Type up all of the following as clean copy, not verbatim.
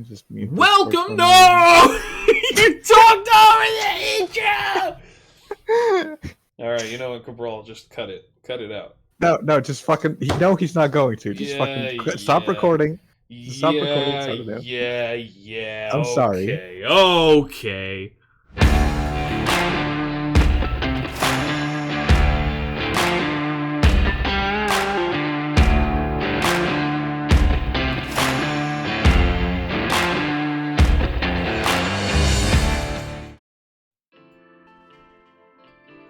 Just mute Welcome, no! You talked over the intro! Alright, you know what, Cabral, just cut it. Cut it out. No, just fucking... he's not going to. Just stop recording. Stop recording. Start it out. Yeah. I'm sorry. Okay.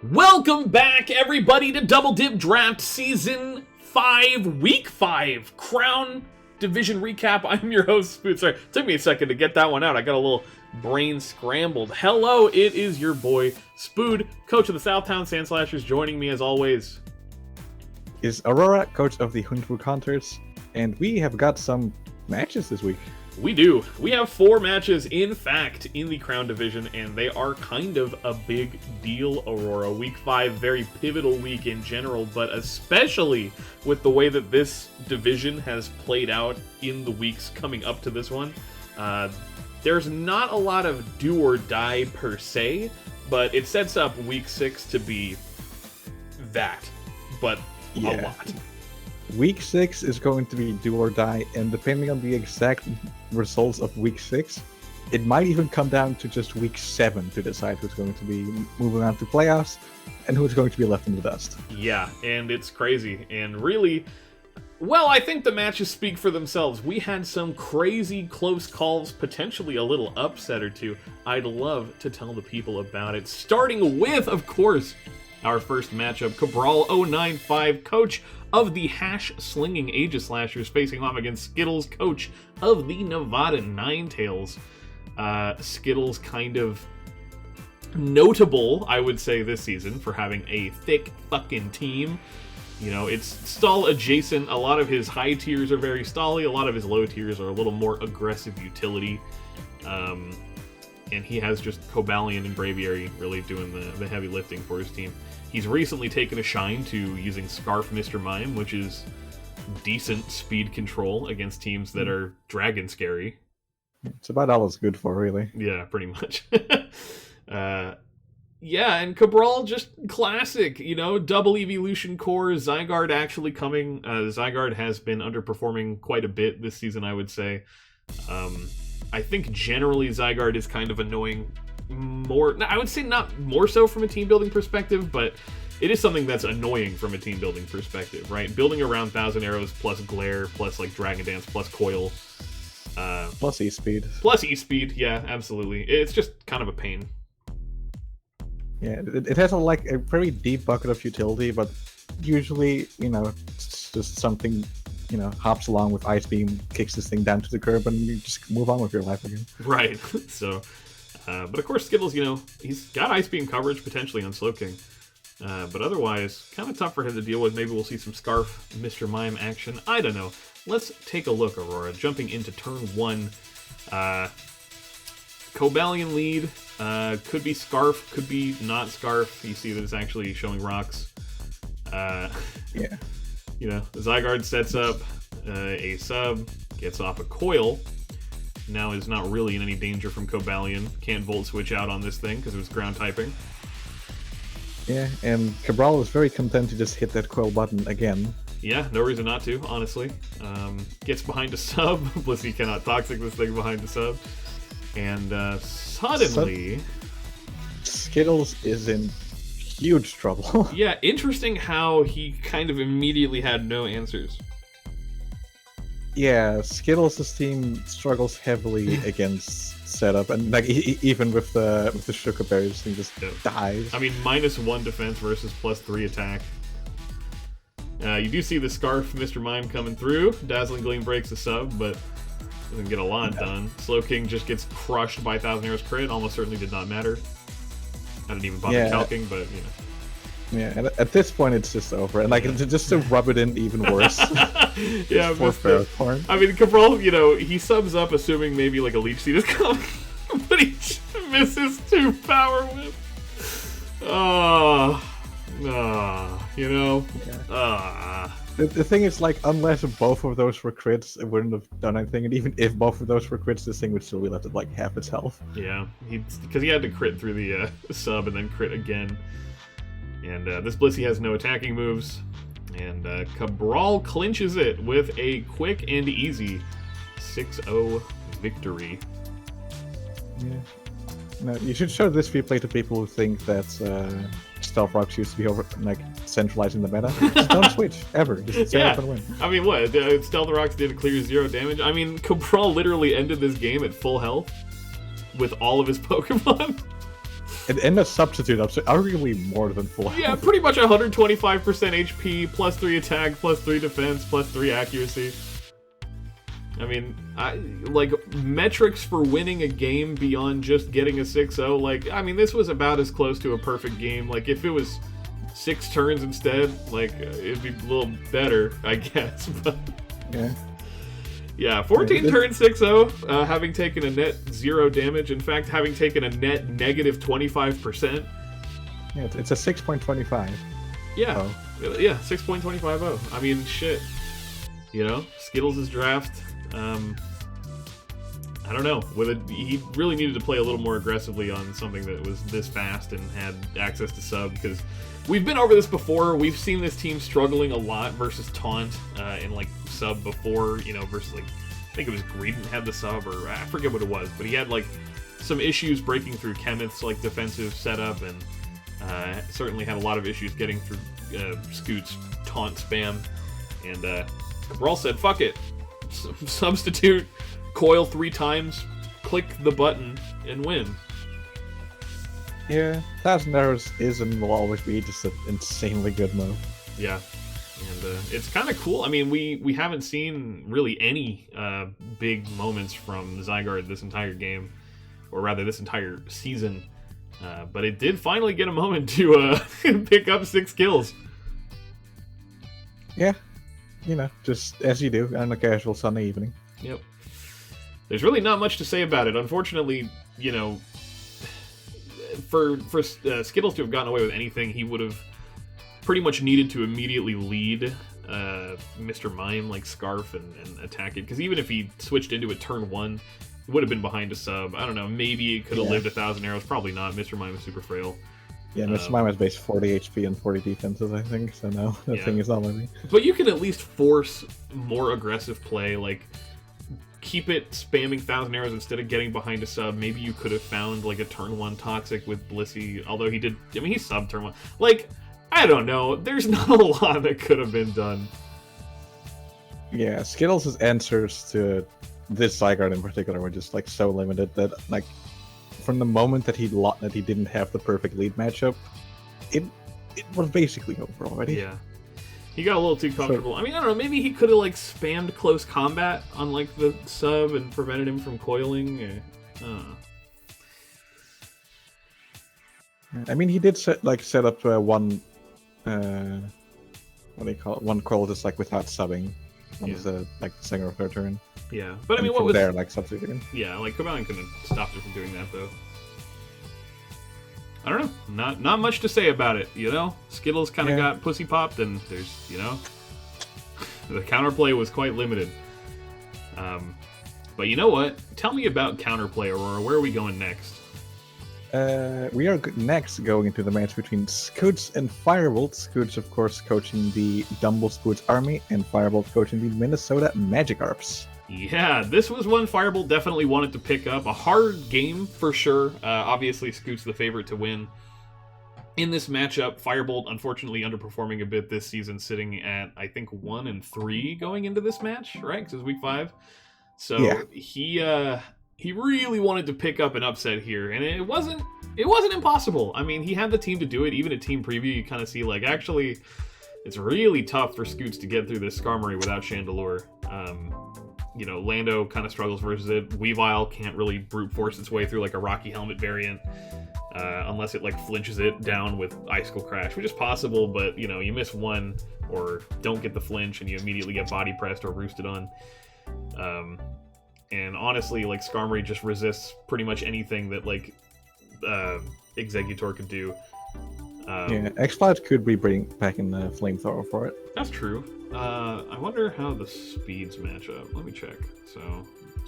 Welcome back, everybody, to Double Dip Draft Season 5, Week 5, Crown Division Recap. I'm your host, Spood. Sorry, it took me a second to get that one out. I got a little brain scrambled. Hello, it is your boy, Spood, coach of the Southtown Sandslashers. Joining me, as always, is Aurora, coach of the Huntwood Hunters, and we have got some matches this week. We do. We have 4 matches, in fact, in the Crown Division, and they are kind of a big deal, Aurora. Week 5, very pivotal week in general, but especially with the way that this division has played out in the weeks coming up to this one. There's not a lot of do or die per se, but it sets up Week 6 to be that, but a lot. Week 6 is going to be do or die, and depending on the exact results of Week 6, it might even come down to just Week 7 to decide who's going to be moving on to playoffs and who's going to be left in the dust. Yeah, and it's crazy. And really, well, I think the matches speak for themselves. We had some crazy close calls, potentially a little upset or two. I'd love to tell the people about it, starting with, of course, our first matchup, Cabral 095, coach of the Hash-slinging Aegislashers, facing off against Skittles, coach of the Nevada Ninetails. Skittles kind of notable, I would say, this season for having a thick fucking team. You know, it's stall adjacent. A lot of his high tiers are very stally. A lot of his low tiers are a little more aggressive utility. And he has just Cobalion and Braviary really doing the heavy lifting for his team. He's recently taken a shine to using Scarf Mr. Mime, which is decent speed control against teams that are dragon scary. It's about all it's good for, really. Yeah, pretty much. Yeah, and Cabral, just classic, you know, double evolution core, Zygarde actually coming. Zygarde has been underperforming quite a bit this season, I would say. I think generally Zygarde is kind of annoying more, I would say not more so from a team building perspective, but it is something that's annoying from a team building perspective, right? Building around Thousand Arrows plus Glare plus like Dragon Dance plus Coil. Plus E-Speed. Plus E-Speed, yeah, absolutely. It's just kind of a pain. Yeah, it has a very deep bucket of utility, but usually, you know, it's just something, you know, hops along with Ice Beam, kicks this thing down to the curb, and you just move on with your life again. Right, so... but of course, Skittles, you know, he's got Ice Beam coverage potentially on Slowking. But otherwise, kind of tough for him to deal with. Maybe we'll see some Scarf Mr. Mime action. I don't know. Let's take a look, Aurora. Jumping into turn 1. Cobalion lead. Could be Scarf, could be not Scarf. You see that it's actually showing rocks. Yeah. You know, Zygarde sets up a sub, gets off a Coil. Now is not really in any danger from Cobalion. Can't Volt Switch out on this thing because it was ground typing. Yeah, and Cabral is very content to just hit that Coil button again. Yeah, no reason not to, honestly. Gets behind a sub. Blissey cannot toxic this thing behind a sub. And suddenly... Skittles is in huge trouble. Yeah, interesting how he kind of immediately had no answers. Yeah, Skittles' team struggles heavily against setup, and like even with the Sugar Berries, he just dies. I mean, -1 defense versus +3 attack. You do see the Scarf Mr. Mime coming through. Dazzling Gleam breaks the sub, but doesn't get a lot done. Slowking just gets crushed by Thousand Arrows crit. Almost certainly did not matter. I didn't even bother calcing, but you know. Yeah, and at this point it's just over, and like just to rub it in even worse. Yeah, Ferrothorn. I mean, Cabral, you know, he subs up assuming maybe like a Leech Seed is coming, but he just misses 2 Power Whip. You know, The thing is, like, unless both of those were crits, it wouldn't have done anything. And even if both of those were crits, this thing would still be left at like half its health. Yeah, because he had to crit through the sub and then crit again. And this Blissey has no attacking moves. And Cabral clinches it with a quick and easy 6-0 victory. Yeah. No, you should show this replay to people who think that Stealth Rocks used to be centralizing the meta. Just don't switch ever. Just stay up and win. I mean, what? Stealth Rocks did clear 0 damage. I mean, Cabral literally ended this game at full health with all of his Pokemon. And a substitute, arguably more than full health. Yeah, pretty much 125% HP, plus 3 attack, plus 3 defense, plus 3 accuracy. I mean, like, metrics for winning a game beyond just getting a 6-0, like, I mean, this was about as close to a perfect game. Like, if it was 6 turns instead, like, it'd be a little better, I guess, but... Yeah. Yeah, 14 turns 6-0, having taken a net 0 damage. In fact, having taken a net negative 25%. Yeah, it's a 6.25. Yeah, yeah, 6.250. I mean, shit. You know, Skittles' draft... I don't know. He really needed to play a little more aggressively on something that was this fast and had access to sub, because we've been over this before. We've seen this team struggling a lot versus Taunt in like sub before, you know, versus like I think it was Greedent had the sub, or I forget what it was, but he had like some issues breaking through Kenneth's like defensive setup, and certainly had a lot of issues getting through Scoot's taunt spam. And Cabral said, "Fuck it. Substitute, coil 3 times, click the button, and win." Yeah, 1,000 arrows is and will always be just an insanely good move. Yeah, and it's kind of cool. I mean, we haven't seen really any big moments from Zygarde this entire game, or rather this entire season, but it did finally get a moment to pick up 6 kills. Yeah. You know, just as you do on a casual Sunday evening. Yep. There's really not much to say about it. Unfortunately, you know, for Skittles to have gotten away with anything, he would have pretty much needed to immediately lead Mr. Mime, like Scarf, and attack it. Because even if he switched into it turn 1, it would have been behind a sub. I don't know, maybe it could have lived 1,000 arrows. Probably not. Mr. Mime is super frail. Yeah, Mr. Mime has base 40 HP and 40 defenses, I think, so no, that thing is not living. But you can at least force more aggressive play, like, keep it spamming 1,000 arrows instead of getting behind a sub. Maybe you could have found, like, a turn 1 Toxic with Blissey, although he did, I mean, he subbed turn 1. Like, I don't know, there's not a lot that could have been done. Yeah, Skittles' answers to this Zygarde in particular were just, like, so limited that, like, from the moment that he didn't have the perfect lead matchup, it was basically over already. Yeah, he got a little too comfortable. I mean, I don't know. Maybe he could have like spammed close combat on like the sub and prevented him from coiling. I mean, he did set up one what do you call it? One coil just like without subbing on the like second or third turn. Yeah, but I mean, what was there like substituting? Yeah, like Cabal couldn't have stopped her from doing that though. I don't know. Not much to say about it, you know? Skittles kind of got pussy popped, and there's, you know, the counterplay was quite limited. But you know what? Tell me about counterplay, Aurora. Where are we going next? We are next going into the match between Scoots and Firebolt. Scoots, of course, coaching the Dumble Scoots Army, and Firebolt coaching the Minnesota Magikarps. Yeah, this was one Firebolt definitely wanted to pick up. A hard game for sure. Obviously, Scoot's the favorite to win. In this matchup, Firebolt unfortunately underperforming a bit this season, sitting at, I think, 1-3 going into this match, right? Because it's week 5. So he really wanted to pick up an upset here, and it wasn't impossible. I mean, he had the team to do it. Even at team preview, you kind of see, like, actually, it's really tough for Scoots to get through this Skarmory without Chandelure. You know, Lando kind of struggles versus it. Weavile can't really brute force its way through like a Rocky Helmet variant unless it like flinches it down with Icicle Crash, which is possible, but you know, you miss one or don't get the flinch and you immediately get body pressed or roosted on. And honestly, like Skarmory just resists pretty much anything that like Exeggutor could do. Yeah, X-Cloud could be bringing back in the flamethrower for it. That's true. I wonder how the speeds match up. Let me check. So,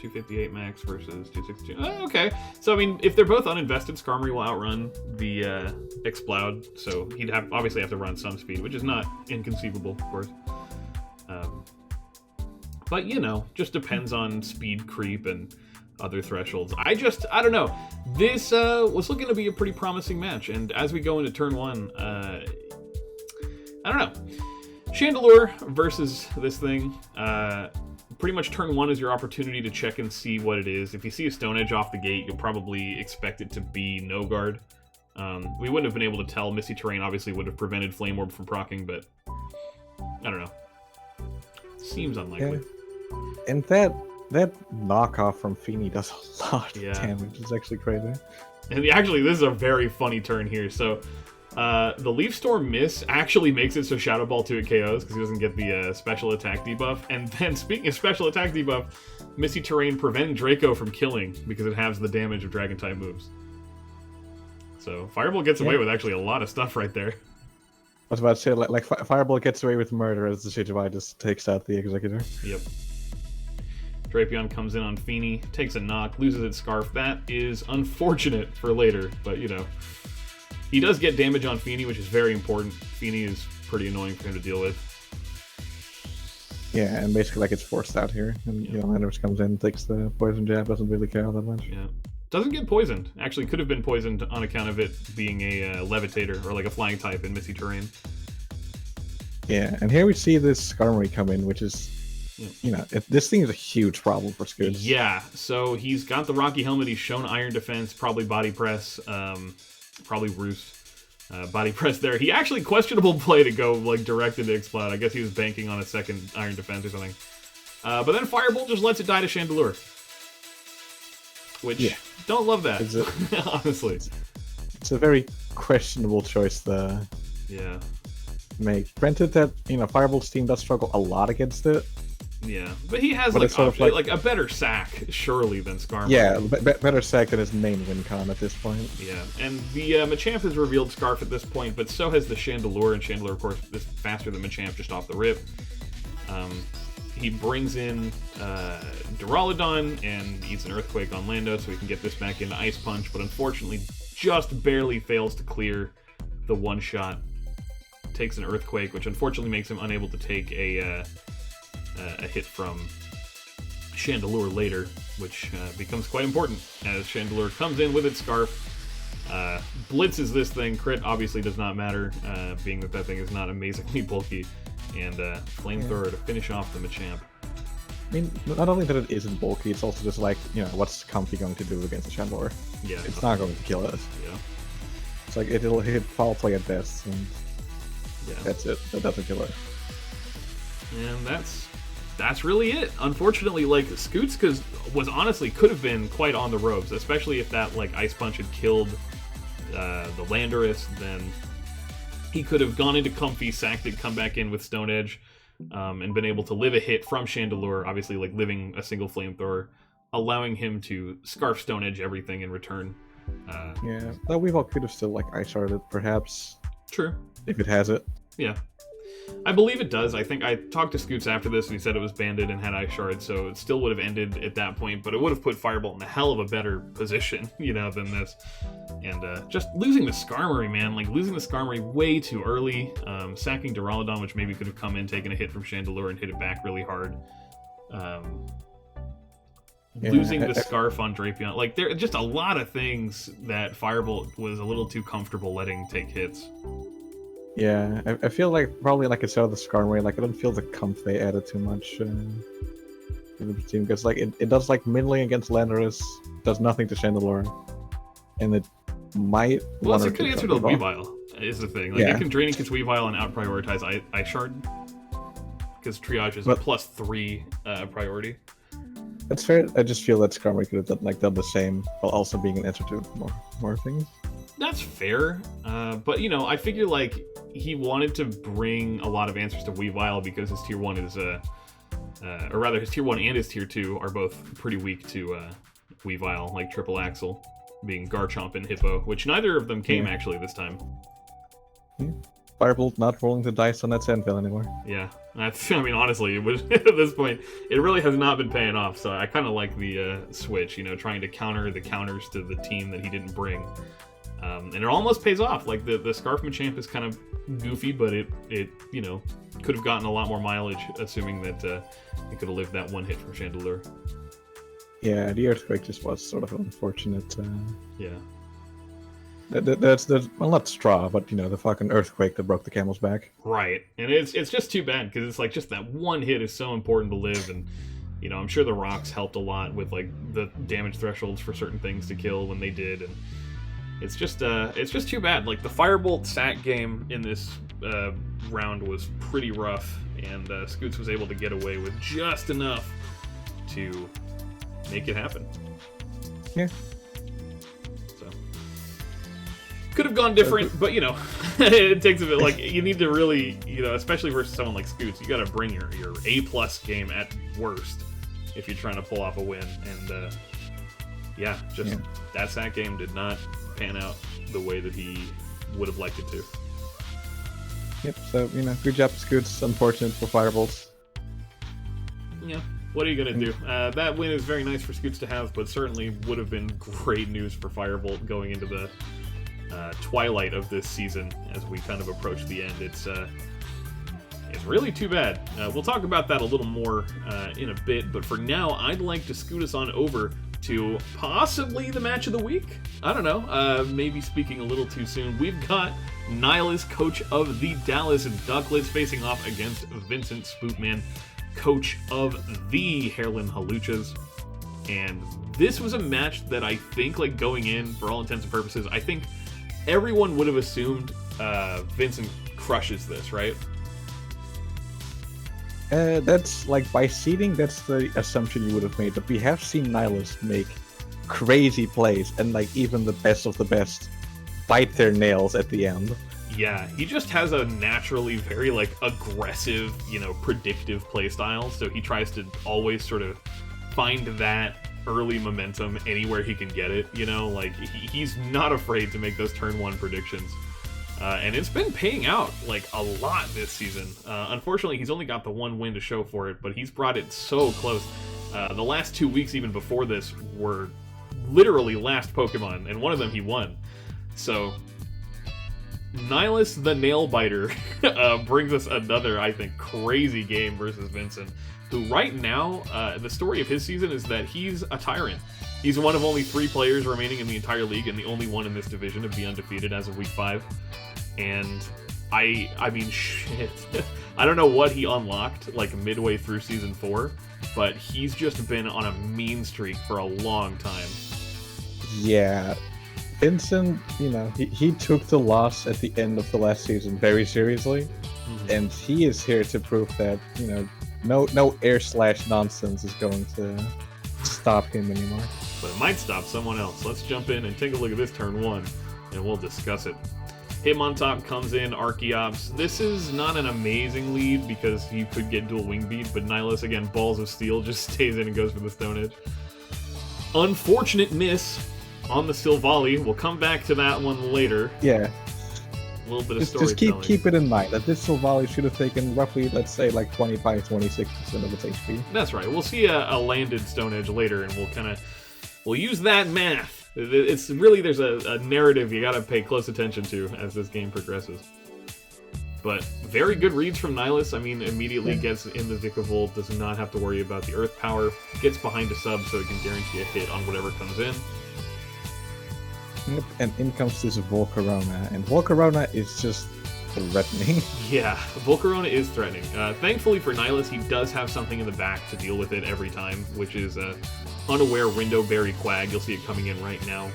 258 max versus 262. Oh, okay. So, I mean, if they're both uninvested, Skarmory will outrun the X-Cloud. So, he'd obviously have to run some speed, which is not inconceivable, of course. But, you know, just depends on speed creep and other thresholds. I don't know. This was looking to be a pretty promising match. And as we go into turn 1, I don't know. Chandelure versus this thing. Pretty much turn 1 is your opportunity to check and see what it is. If you see a Stone Edge off the gate, you'll probably expect it to be no guard. We wouldn't have been able to tell. Misty Terrain obviously would have prevented Flame Orb from proccing, but I don't know. Seems unlikely. Yeah. And that knockoff from Feeny does a lot of damage. It's actually crazy. And actually, this is a very funny turn here. So, the Leaf Storm miss actually makes it so Shadow Ball 2 it KOs because he doesn't get the special attack debuff. And then, speaking of special attack debuff, Misty Terrain prevent Draco from killing because it halves the damage of Dragon-type moves. So, Fireball gets away with actually a lot of stuff right there. I was about to say, like Fireball gets away with murder as the Shijimai just takes out the Executor. Yep. Drapion comes in on Feeny, takes a knock, loses its Scarf. That is unfortunate for later, but you know. He does get damage on Feeny, which is very important. Feeny is pretty annoying for him to deal with. Yeah, and basically like it's forced out here. And you know, Landers comes in, takes the poison jab, doesn't really care that much. Yeah. Doesn't get poisoned. Actually could have been poisoned on account of it being a Levitator, or like a flying type in Misty Terrain. Yeah, and here we see this Skarmory come in, which is, you know, this thing is a huge problem for Scoots. Yeah, so he's got the Rocky Helmet, he's shown Iron Defense, probably Body Press, probably Roost. Body Press there. He actually questionable play to go like direct into X-Cloud. I guess he was banking on a second Iron Defense or something. But then Firebolt just lets it die to Chandelure. Which, don't love that, honestly. It's a very questionable choice to make. Granted that, you know, Firebolt's team does struggle a lot against it. Yeah, but he has like a better sack, surely, than Skarmory. Yeah, better sack than his main win con at this point. Yeah, and the Machamp has revealed Scarf at this point, but so has the Chandelure, and Chandelure, of course, is faster than Machamp just off the rip. He brings in Duraludon and eats an Earthquake on Lando so he can get this back into Ice Punch, but unfortunately just barely fails to clear the one-shot. Takes an Earthquake, which unfortunately makes him unable to take a hit from Chandelure later, which becomes quite important as Chandelure comes in with its Scarf, blitzes this thing. Crit obviously does not matter, being that thing is not amazingly bulky, and Flamethrower to finish off the Machamp. I mean, not only that it isn't bulky, it's also just like, you know, what's Comfy going to do against the Chandelure? Yeah, it's not going to kill us. Yeah, it's like it'll hit foul play at best, and that's it. That doesn't kill it. And that's really it. Unfortunately, like, Scoots was honestly could have been quite on the ropes, especially if that like Ice Punch had killed the Landorus. Then he could have gone into Comfy, sacked it, come back in with Stone Edge, and been able to live a hit from Chandelure, obviously like living a single Flamethrower, allowing him to Scarf Stone Edge everything in return. Yeah, that Weavile could have still like Ice Sharded, perhaps. True. If it has it. Yeah. I believe it does. I think I talked to Scoots after this and he said it was banded and had Ice Shard, so it still would have ended at that point, but it would have put Firebolt in a hell of a better position, you know, than this. And just losing the Skarmory, man, like losing the Skarmory way too early, sacking Duraludon, which maybe could have come in, taken a hit from Chandelure and hit it back really hard. Losing the Scarf on Drapion. Like, there are just a lot of things that Firebolt was a little too comfortable letting take hits. Yeah, I feel like probably like instead of the Skarmory, like I don't feel the comp they added too much to the team, because like it does like middling against Landorus, does nothing to Chandelure, and it might. Well, it's a good answer to the Weavile, is the thing. Like, it can drain against Weavile and out prioritize Ice Shard, because Triage is a +3 priority. That's fair. I just feel that Skarmory could have done the same while also being an answer to more things. That's fair, but you know, I figure like he wanted to bring a lot of answers to Weavile because his tier 1 is or rather his tier 1 and his tier 2 are both pretty weak to Weavile, like Triple Axle being Garchomp and Hippo, which neither of them came actually this time. Firebolt not rolling the dice on that Sandville anymore. Yeah, that's. I mean, honestly, it was, at this point, it really has not been paying off. So I kind of like the switch. Trying to counter the counters to the team that he didn't bring, and it almost pays off. Like the Scarf Machamp is kind of goofy, but it could have gotten a lot more mileage, assuming that it could have lived that one hit from Chandelure. Yeah, the Earthquake just was sort of unfortunate. Yeah. That's well, not straw, but the fucking earthquake that broke the camel's back. Right, and it's just too bad because it's like just that one hit is so important to live, and I'm sure the rocks helped a lot with like the damage thresholds for certain things to kill when they did, and it's just too bad. Like the Firebolt sack game in this round was pretty rough, and Scoots was able to get away with just enough to make it happen. Yeah. Could have gone different, but it takes a bit. Like you need to really, especially versus someone like Scoots, you got to bring your A+ game at worst if you're trying to pull off a win. And that sack game did not pan out the way that he would have liked it to. Yep. So good job, Scoots. Unfortunate for Firebolts. Yeah. What are you gonna do? That win is very nice for Scoots to have, but certainly would have been great news for Firebolt going into the twilight of this season as we kind of approach the end. It's really too bad. We'll talk about that a little more in a bit, but for now, I'd like to scoot us on over to possibly the match of the week. I don't know. Maybe speaking a little too soon. We've got Nihilus, coach of the Dallas Ducklets, facing off against Vincent Spoopman, coach of the Hairlin Haluchas. And this was a match that I think, like going in, for all intents and purposes, I think everyone would have assumed Vincent crushes this, right? That's like by seeding, that's the assumption you would have made. But we have seen Nihilus make crazy plays, and like even the best of the best bite their nails at the end. Yeah, he just has a naturally very like aggressive, predictive play style. So he tries to always sort of find that early momentum anywhere he can get it. Like he's not afraid to make those turn one predictions. And it's been paying out like a lot this season. Unfortunately, he's only got the one win to show for it, but he's brought it so close. The last 2 weeks, even before this, were literally last Pokemon, and one of them he won. So, Nihilus the Nailbiter brings us another, I think, crazy game versus Vincent, who right now, the story of his season is that he's a tyrant. He's one of only 3 players remaining in the entire league, and the only one in this division to be undefeated as of week 5. And I mean, shit. I don't know what he unlocked, like, midway through Season 4, but he's just been on a mean streak for a long time. Yeah. Vincent, he took the loss at the end of the last season very seriously, and he is here to prove that, no air slash nonsense is going to stop him anymore. But it might stop someone else. Let's jump in and take a look at this turn 1, and we'll discuss it. Hitmontop comes in, Archeops. This is not an amazing lead because you could get dual wing beat, but Nihilus, again, Balls of Steel, just stays in and goes for the Stone Edge. Unfortunate miss on the Silvally. We'll come back to that one later. Yeah. A little bit of Just keep it in mind that this Silvally should have taken roughly, let's say, like 25-26% of its HP. That's right. We'll see a landed Stone Edge later, and we'll use that math. It's really, there's a narrative you gotta pay close attention to as this game progresses. But very good reads from Nihilus. I mean, immediately gets in the Vikavolt, does not have to worry about the Earth Power, gets behind a sub so it can guarantee a hit on whatever comes in. Yep, and in comes this Volcarona, and Volcarona is just threatening. Yeah, Volcarona is threatening. Thankfully for Nihilus, he does have something in the back to deal with it every time, which is Unaware Windowberry Quag. You'll see it coming in right now.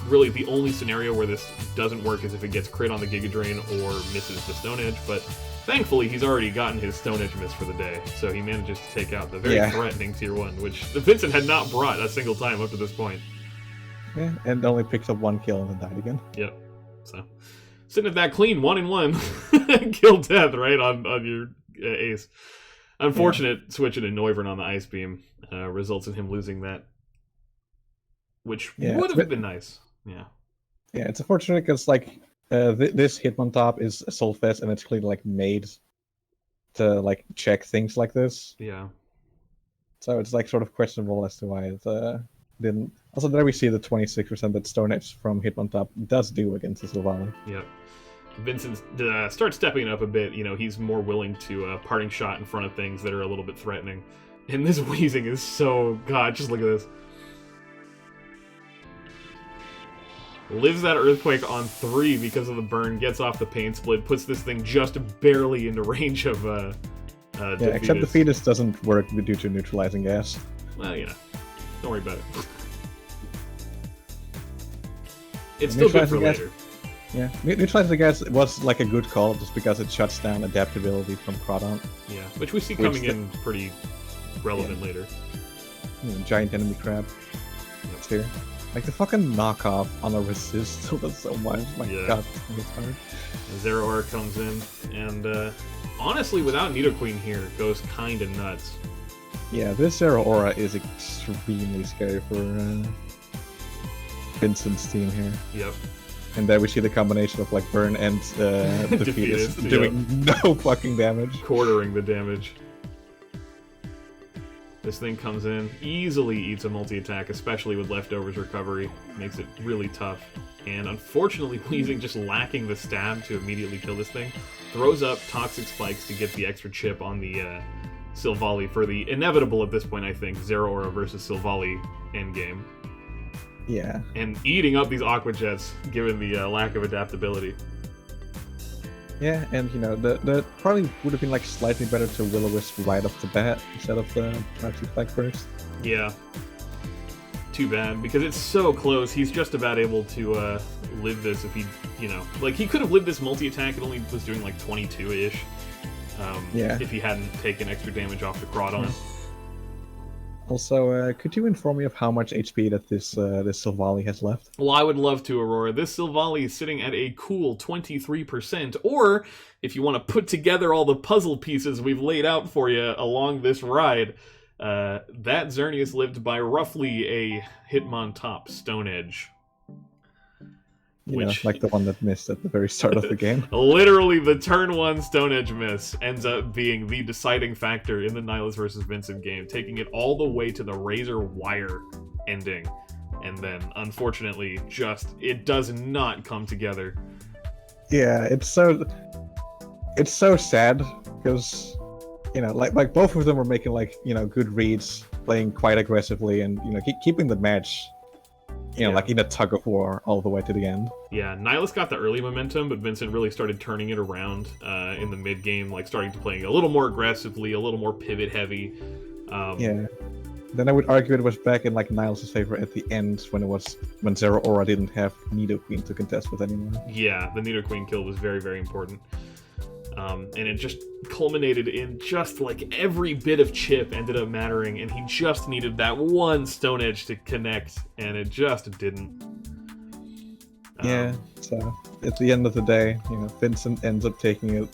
Really, the only scenario where this doesn't work is if it gets crit on the Giga Drain or misses the Stone Edge, but thankfully he's already gotten his Stone Edge miss for the day, so he manages to take out the very threatening Tier 1, which Vincent had not brought a single time up to this point. Yeah, and only picks up 1 kill and then died again. Yep. So, sitting at that clean 1-1 kill death, right, on your ace. Unfortunate switching to Noivern on the Ice Beam results in him losing that, which would have been nice. Yeah. Yeah, it's unfortunate because, like, This Hitmontop is a Solfest, and it's clearly like made to like check things like this. Yeah. So it's like sort of questionable as to why it didn't. Also, there we see the 26% that Stone Edge from Hitmontop does do against the Sylvali. Yep. Vincent starts stepping up a bit. You know, he's more willing to parting shot in front of things that are a little bit threatening. And this wheezing is so... God, just look at this. Lives that Earthquake on 3 because of the burn, gets off the Pain Split, puts this thing just barely into range of yeah, except the Fetus doesn't work due to neutralizing gas. Well, you know, don't worry about it. It's still good for later. Yeah, neutralizing gas was like a good call just because it shuts down adaptability from Crawdon. Yeah, which we see coming in pretty relevant later. Giant enemy crab. That's here. Like the fucking knockoff on a resist does so much. My god, it's hard. Zero Aura comes in, and honestly, without Nidoqueen here, goes kinda nuts. Yeah, this Zero Aura is extremely scary for Vincent's team here. Yep. And there we see the combination of like burn and the Fetus doing no fucking damage. Quartering the damage. This thing comes in, easily eats a multi-attack, especially with Leftovers recovery. Makes it really tough. And unfortunately, Weezing just lacking the stab to immediately kill this thing. Throws up Toxic Spikes to get the extra chip on the Sylvali for the inevitable, at this point, I think, Zero Aura versus Sylvali endgame. Yeah. And eating up these Aqua Jets, given the lack of adaptability. Yeah, and you know, the probably would have been like slightly better to Will-O-Wisp right off the bat instead of the Toxic Spike first. Yeah. Too bad, because it's so close. He's just about able to live this if he, you know, like he could have lived this multi-attack. It only was doing like 22-ish. If he hadn't taken extra damage off the Crawdon. Yeah. Also, could you inform me of how much HP that this Sylvali has left? Well, I would love to, Aurora. This Sylvali is sitting at a cool 23%, or if you want to put together all the puzzle pieces we've laid out for you along this ride, that Xerneas lived by roughly a Hitmontop Stone Edge. Which, like the one that missed at the very start of the game. Literally, the turn 1 Stone Edge miss ends up being the deciding factor in the Nihilus versus Vincent game, taking it all the way to the Razor Wire ending. And then, unfortunately, it does not come together. Yeah, it's so sad, because, you know, like both of them were making, like, you know, good reads, playing quite aggressively, and, you know, keeping the match, you know, like in a tug of war all the way to the end. Yeah, Nihilus got the early momentum, but Vincent really started turning it around in the mid game, like starting to play a little more aggressively, a little more pivot heavy. Yeah. Then I would argue it was back in like Nihilus' favor at the end when Zero Aura didn't have Nidoqueen to contest with anymore. Yeah, the Nidoqueen kill was very, very important. And it just culminated in just like every bit of chip ended up mattering, and he just needed that one Stone Edge to connect, and it just didn't. Yeah, so at the end of the day, you know, Vincent ends up taking it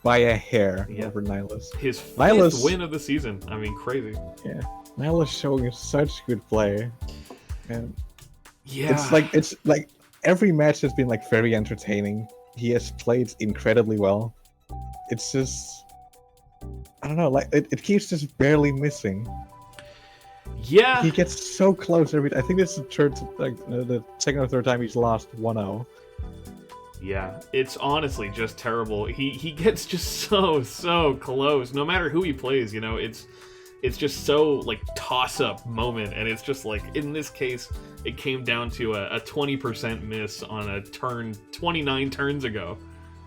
by a hair over Nihilus. His fifth win of the season. I mean, crazy. Yeah, Nihilus showing such good play, and yeah, it's like every match has been like very entertaining. He has played incredibly well. It's just, I don't know, like it keeps just barely missing. Yeah, he gets so close every. I think this is the second or third time he's lost 1-0. Yeah, it's honestly just terrible. He gets just so close. No matter who he plays, you know, it's just so like toss-up moment, and it's just like in this case, it came down to a 20% miss on a turn 29 turns ago,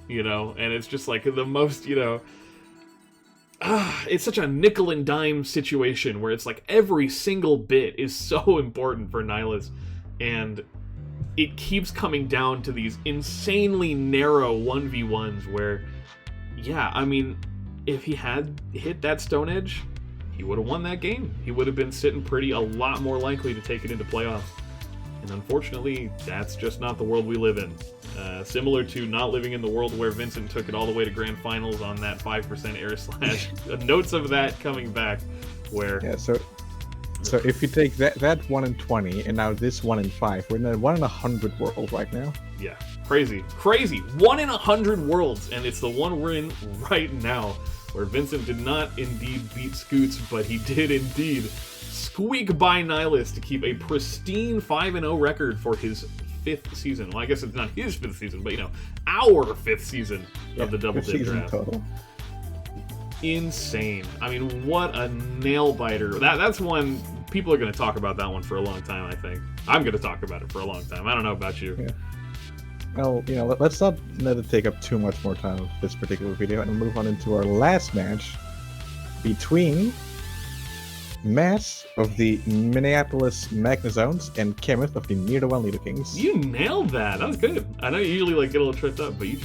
you know, and it's just like the most, you know. It's such a nickel and dime situation where it's like every single bit is so important for Nihilus, and it keeps coming down to these insanely narrow 1v1s where, yeah, I mean, if he had hit that Stone Edge, he would have won that game. He would have been sitting pretty, a lot more likely to take it into playoffs. And unfortunately, that's just not the world we live in. Similar to not living in the world where Vincent took it all the way to grand finals on that 5% air slash. Notes of that coming back, where... Yeah, so if you take that 1 in 20 and now this 1 in 5, we're in a 1 in 100 world right now. Yeah. Crazy. 1 in 100 worlds, and it's the one we're in right now, where Vincent did not indeed beat Scoots, but he did indeed squeak by Nihilus to keep a pristine 5-0 record for his 5th season. Well, I guess it's not his 5th season, but our 5th season of the Double Dip Draft. Total. Insane. I mean, what a nail biter. That's one people are going to talk about that one for a long time, I think. I'm going to talk about it for a long time. I don't know about you. Yeah. Well, let's not let it take up too much more time of this particular video and move on into our last match between Mass of the Minneapolis Magnazones and Kenneth of the Near the One Leader Kings. You nailed that. That was good. I know you usually get a little tripped up, but you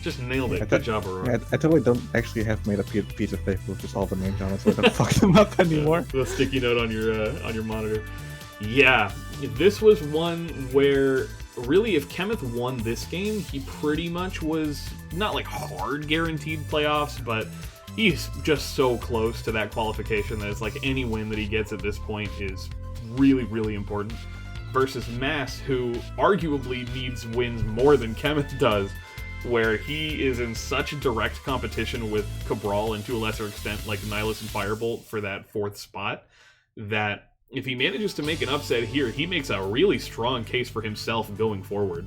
just nailed it. Good job, Aurora. I totally don't actually have made a piece of paper with just all the names on it, so I don't fuck them up anymore. The sticky note on your monitor. Yeah, this was one where really, if Kenneth won this game, he pretty much was not like hard guaranteed playoffs, but he's just so close to that qualification that it's like any win that he gets at this point is really, really important. Versus Mass, who arguably needs wins more than Kenneth does, where he is in such direct competition with Cabral and to a lesser extent like Nihilus and Firebolt for that 4th spot, that if he manages to make an upset here, he makes a really strong case for himself going forward.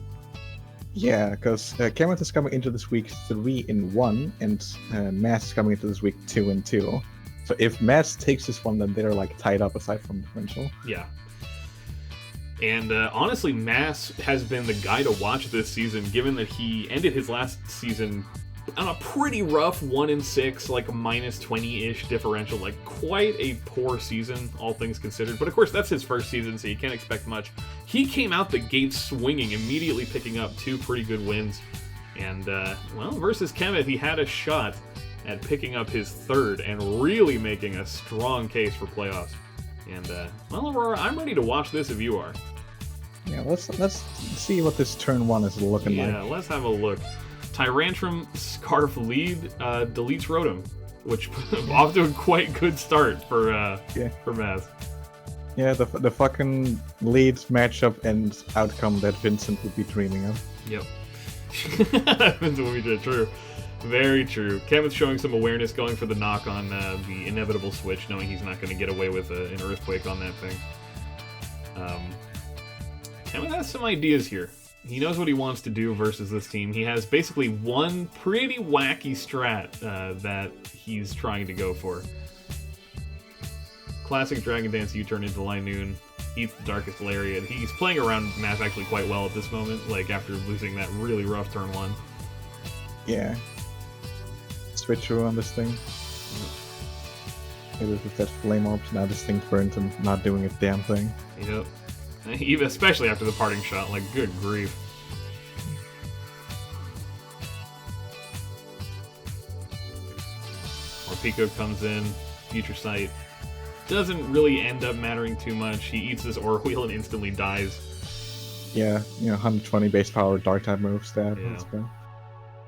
Yeah, because Kenneth is coming into this week 3-1, and Mass is coming into this week 2-2. So if Mass takes this one, then they're like tied up aside from differential. Yeah. And honestly, Mass has been the guy to watch this season, given that he ended his last season on a pretty rough 1-6, like a minus 20-ish differential, like quite a poor season, all things considered. But of course, that's his first season, so you can't expect much. He came out the gate swinging, immediately picking up 2 pretty good wins. And, versus Kenneth, he had a shot at picking up his 3rd and really making a strong case for playoffs. And, Aurora, I'm ready to watch this if you are. Yeah, let's see what this turn 1 is looking like. Yeah, let's have a look. Tyrantrum Scarf lead deletes Rotom, which off to a quite good start for Maz. Yeah, the fucking lead matchup and outcome that Vincent would be dreaming of. Yep. Vincent would be true. Very true. Kevin's showing some awareness, going for the knock on the inevitable switch, knowing he's not going to get away with an Earthquake on that thing. Kevin has some ideas here. He knows what he wants to do versus this team. He has basically one pretty wacky strat that he's trying to go for. Classic Dragon Dance U-turn into Linoon, eats the Darkest Lariat. He's playing around Math actually quite well at this moment, like after losing that really rough turn 1. Yeah. Switcheroo on this thing. Maybe with that Flame Orbs, now this thing's burnt and not doing a damn thing. Yep. Even especially after the parting shot, like, good grief. Morpeko comes in, Future Sight. Doesn't really end up mattering too much. He eats this Aura Wheel and instantly dies. Yeah, 120 base power, Dark type move stab. Yeah. Let's go.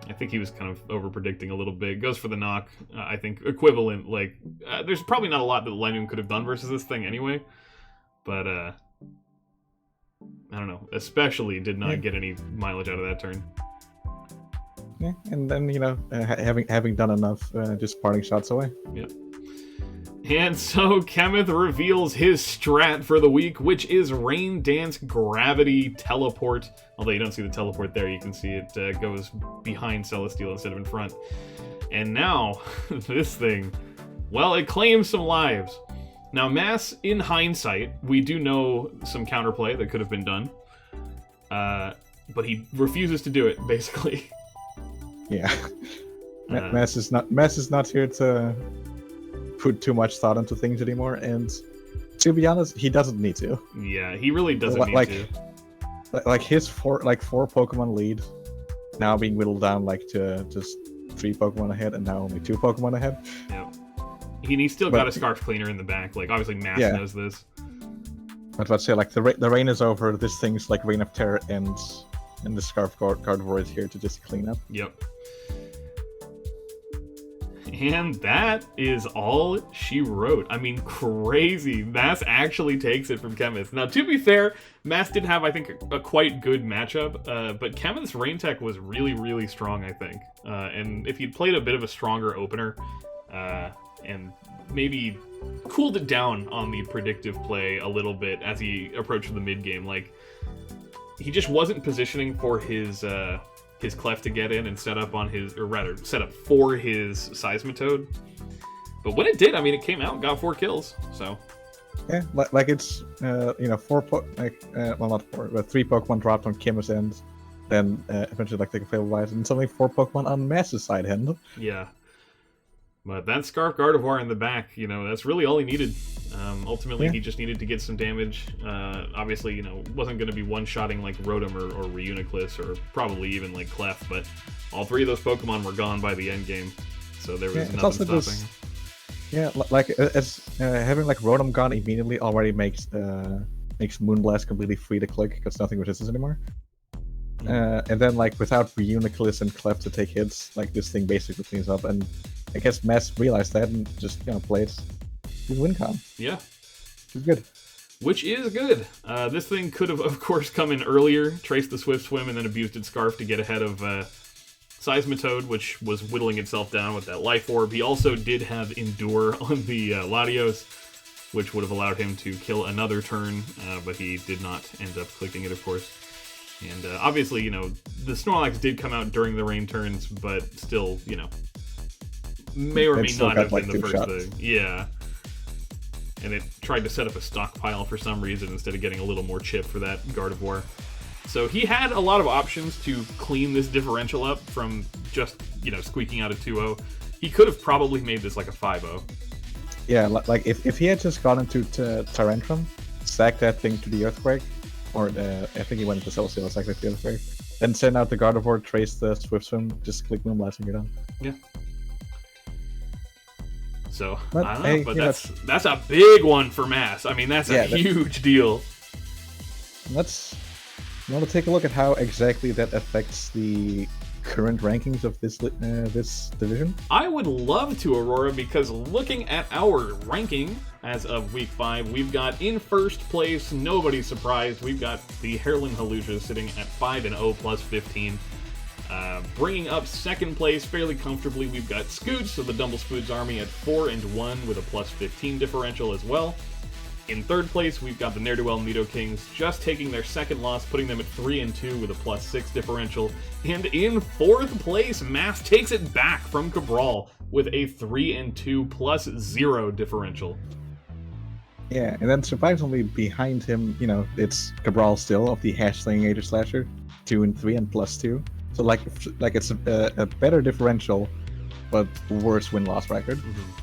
I think he was kind of over-predicting a little bit. Goes for the knock. I think equivalent, like, there's probably not a lot that Linoon could have done versus this thing anyway. But, I don't know. Especially did not get any mileage out of that turn. Yeah, and then, having done enough, just parting shots away. Yep. And so Kenneth reveals his strat for the week, which is Rain Dance Gravity Teleport. Although you don't see the teleport there, you can see it goes behind Celestial instead of in front. And now, this thing, well, it claims some lives. Now, Mass, in hindsight, we do know some counterplay that could have been done. But he refuses to do it, basically. Yeah. Mass is not here to put too much thought into things anymore, and to be honest, he doesn't need to. Yeah, he really doesn't need to. Like his four Pokemon lead now being whittled down to just 3 Pokemon ahead, and now only 2 Pokemon ahead. Yeah. He's still got a Scarf Cleaner in the back. Like, obviously Mass knows this. But let's say, like, the rain is over, this thing's like Reign of Terror, and the Scarf Carnivore is here to just clean up. Yep. And that is all she wrote. I mean, crazy. Mass actually takes it from Chemist. Now, to be fair, Mass did have, I think, a quite good matchup, but Chemist's Rain Tech was really, really strong, I think. And if he'd played a bit of a stronger opener, and maybe cooled it down on the predictive play a little bit as he approached the mid game, like, he just wasn't positioning for his Clef to get in and set up on his, or rather, set up for his Seismitoad. But when it did, I mean, it came out and got 4 kills, so. Yeah, like it's, well, not 4, but 3 Pokemon dropped on Kim's end, then eventually, like, they can fail wise, and suddenly 4 Pokemon on Mass's side end. Yeah. But that Scarf Gardevoir in the back, that's really all he needed. Ultimately, he just needed to get some damage. Obviously, wasn't going to be one-shotting like Rotom or Reuniclus, or probably even like Clef, but all 3 of those Pokemon were gone by the end game, so there was nothing stopping. Having like Rotom gone immediately already makes Moonblast completely free to click, because nothing resists anymore. And then, like, without Reuniclus and Clef to take hits, like, this thing basically cleans up, and I guess Mass realized that and just, played his win con. Yeah. Which is good. Which is good. This thing could have, of course, come in earlier, traced the Swift Swim, and then abused its Scarf to get ahead of Seismitoad, which was whittling itself down with that Life Orb. He also did have Endure on the Latios, which would have allowed him to kill another turn, but he did not end up clicking it, of course. And obviously, the Snorlax did come out during the rain turns, but still, may or may not have been the first thing. Yeah. And it tried to set up a stockpile for some reason instead of getting a little more chip for that Gardevoir. So he had a lot of options to clean this differential up from just, squeaking out a 2-0. He could have probably made this like a 5-0. Yeah, like if he had just gone into Tyrantrum, sacked that thing to the Earthquake, or I think he went into Celestial, sacked it to the Earthquake, then send out the Gardevoir, trace the Swift Swim, just click Moonblast and you're done. Yeah. So, but, I don't know, but that's a big one for Mass. I mean, that's a huge deal. Let's want to take a look at how exactly that affects the current rankings of this division. I would love to, Aurora, because looking at our ranking as of Week 5, we've got in first place, nobody's surprised, we've got the Herlin Haluja sitting at 5-0 plus 15. Bringing up second place fairly comfortably, we've got Scooch, so the Dumblespoods Army at 4-1 with a plus 15 differential as well. In third place, we've got the Ne'er-Do-Well Nido-Kings just taking their second loss, putting them at 3-2 with a plus 6 differential. And in fourth place, Mass takes it back from Cabral with a 3-2 plus 0 differential. Yeah, and then surprisingly behind him, it's Cabral still of the Hashling Aegis Slasher, 2-3 and plus 2. So like it's a better differential, but worse win-loss record. Mm-hmm.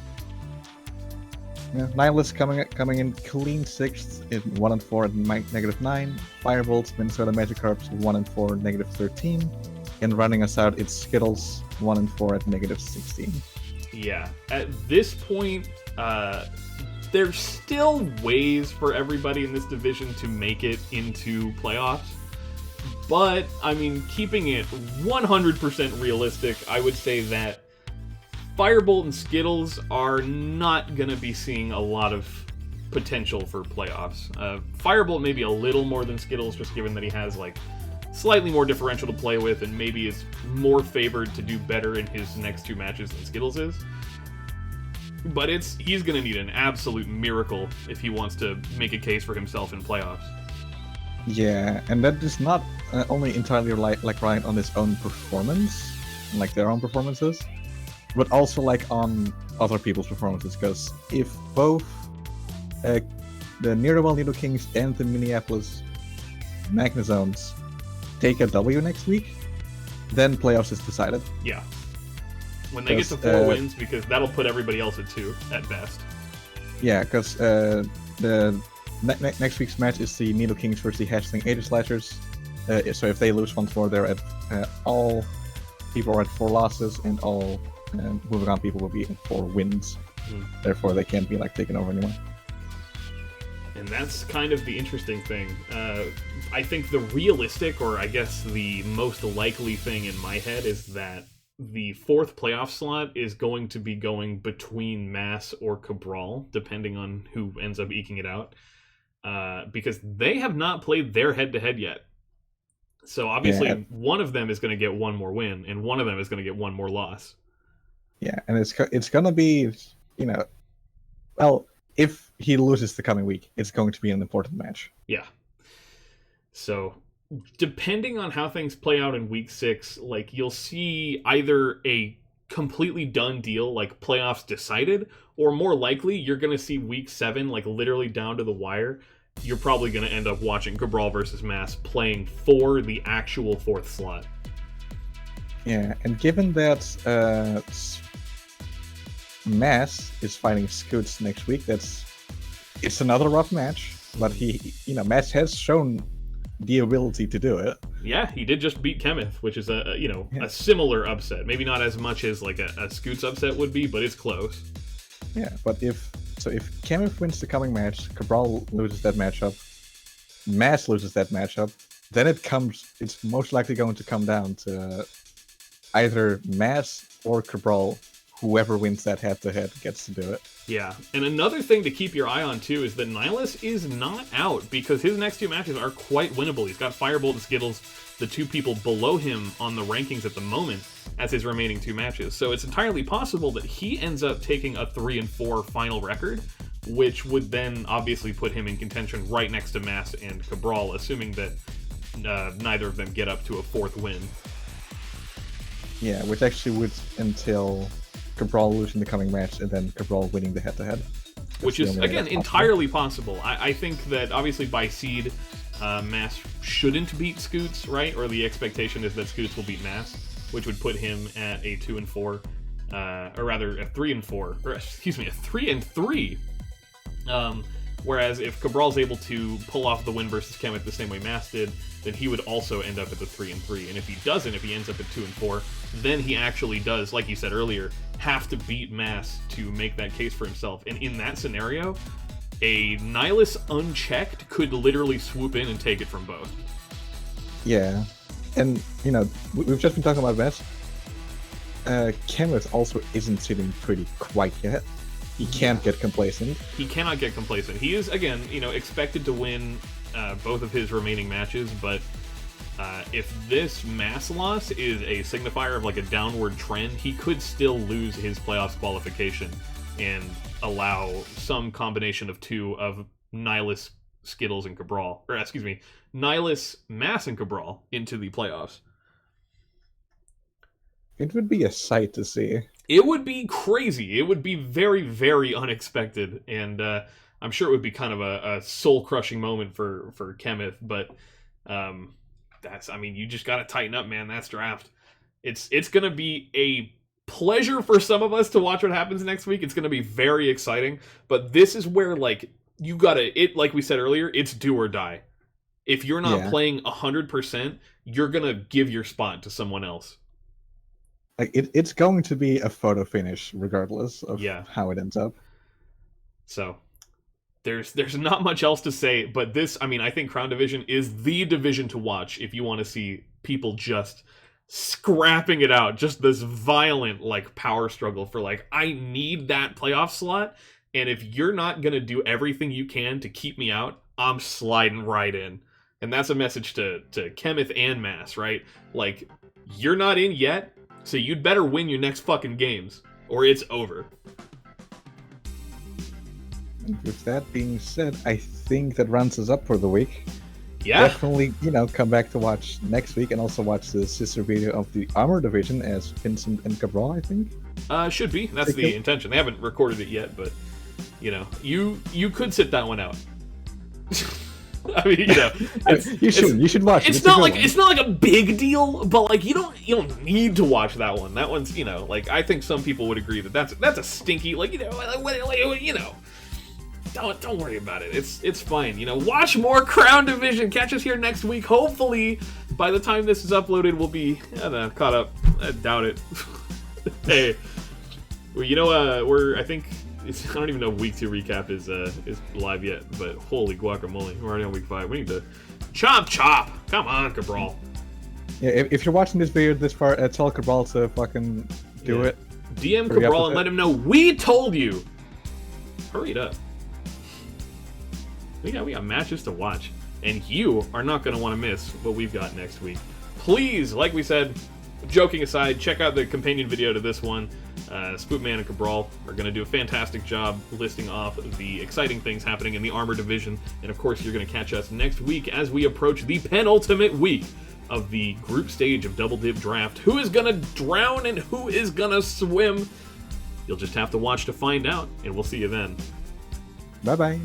Yeah, Nihilist coming in clean 6th in 1-4 at -9. Firebolt, Minnesota Magikarps 1-4 -13. And running us out, it's Skittles 1-4 at -16. Yeah, at this point, there's still ways for everybody in this division to make it into playoffs. But, I mean, keeping it 100% realistic, I would say that Firebolt and Skittles are not going to be seeing a lot of potential for playoffs. Firebolt maybe a little more than Skittles, just given that he has, like, slightly more differential to play with and maybe is more favored to do better in his next 2 matches than Skittles is. But he's going to need an absolute miracle if he wants to make a case for himself in playoffs. Yeah, and that is not only entirely right on his own performance, like their own performances, but also like on other people's performances. Because if both the Ne'er-Do-Well Nido-Kings and the Minneapolis Magnazones take a W next week, then playoffs is decided. Yeah. When they get to 4 wins, because that'll put everybody else at 2 at best. Yeah, because the next week's match is the Nido-Kings versus the Hashling Aegis Slashers. So if they lose once more, they're at all people are at 4 losses, and all moving on people will be at 4 wins. Therefore, they can't be like taken over anymore. And that's kind of the interesting thing. I think the realistic, or I guess the most likely thing in my head is that the fourth playoff slot is going to be going between Mass or Cabral, depending on who ends up eking it out, because they have not played their head-to-head yet. So obviously, one of them is going to get one more win, and one of them is going to get one more loss. Yeah, and it's going to be, well, if he loses the coming week, it's going to be an important match. Yeah. So, depending on how things play out in week 6, like, you'll see either a completely done deal, like playoffs decided, or more likely, you're going to see week 7, like, literally down to the wire. You're probably going to end up watching Cabral versus Mass playing for the actual 4th slot. Yeah, and given that Mass is fighting Scoots next week, it's another rough match, but Mass has shown the ability to do it. Yeah, he did just beat Kemeth, which is a similar upset. Maybe not as much as like a Scoots upset would be, but it's close. Yeah, but if Kemeth wins the coming match, Cabral loses that matchup, Mass loses that matchup, then it's most likely going to come down to either Mass or Cabral. Whoever wins that head-to-head gets to do it. Yeah, and another thing to keep your eye on, too, is that Nihilus is not out, because his next 2 matches are quite winnable. He's got Firebolt and Skittles, the 2 people below him on the rankings at the moment, as his remaining 2 matches. So it's entirely possible that he ends up taking a 3-4 final record, which would then obviously put him in contention right next to Mass and Cabral, assuming that neither of them get up to a 4th win. Yeah, which actually would entail Cabral losing the coming match and then Cabral winning the head-to-head. Which is, again, entirely possible. I think that, obviously, by seed, Mass shouldn't beat Scoots, right? Or the expectation is that Scoots will beat Mass, which would put him at a 2-4, or rather, a 3-4, or excuse me, a 3-3. Whereas if Cabral's able to pull off the win versus Kemeth the same way Mass did, then he would also end up at the 3-3. And if he doesn't, if he ends up at 2-4, then he actually does, like you said earlier, have to beat Mass to make that case for himself. And in that scenario, a Nihilus unchecked could literally swoop in and take it from both. Yeah. And, we've just been talking about Mass. Kemeth also isn't sitting pretty quite yet. He can't get complacent. He cannot get complacent. He is, again, expected to win both of his remaining matches, but if this Mass loss is a signifier of like a downward trend, he could still lose his playoffs qualification and allow some combination of 2 of Nihilus, Skittles, and Cabral, or excuse me, Nihilus, Mass, and Cabral into the playoffs. It would be a sight to see. It would be crazy. It would be very, very unexpected, and I'm sure it would be kind of a soul-crushing moment for Kemeth, but you just gotta tighten up, man. That's draft. It's gonna be a pleasure for some of us to watch what happens next week. It's gonna be very exciting, but this is where, like we said earlier, it's do or die. If you're not playing 100%, you're gonna give your spot to someone else. Like it's going to be a photo finish regardless of how it ends up. So there's not much else to say, but this, I think Crown Division is the division to watch if you want to see people just scrapping it out, just this violent like power struggle for like, I need that playoff slot, and if you're not going to do everything you can to keep me out, I'm sliding right in. And that's a message to Kemeth and Mass, right? Like, you're not in yet, so you'd better win your next fucking games, or it's over. With that being said, I think that rounds us up for the week. Yeah. Definitely, come back to watch next week and also watch the sister video of the Armor Division as Vincent and Cabral, I think. Should be. That's the intention. They haven't recorded it yet, but, you could sit that one out. You should watch it. It's not like a big deal, but like you don't need to watch that one. That one's I think some people would agree that that's a stinky don't worry about it. It's fine. Watch more Crown Division. Catch us here next week. Hopefully by the time this is uploaded we'll be caught up. I doubt it. Hey, well, I think. I don't even know if week 2 recap is live yet, but holy guacamole, we're already on week 5. We need to chop. Come on, Cabral. Yeah, if you're watching this video this far, tell Cabral to fucking do Yeah. it. DM Hurry up Cabral with and it. let him know we told you. Hurry it up. We got matches to watch, and you are not going to want to miss what we've got next week. Please, like we said, joking aside, check out the companion video to this one. Spoopman and Cabral are going to do a fantastic job listing off the exciting things happening in the Armor Division, and of course you're going to catch us next week as we approach the penultimate week of the group stage of Double Dip Draft. Who is going to drown and who is going to swim? You'll just have to watch to find out, and we'll see you then. Bye-bye.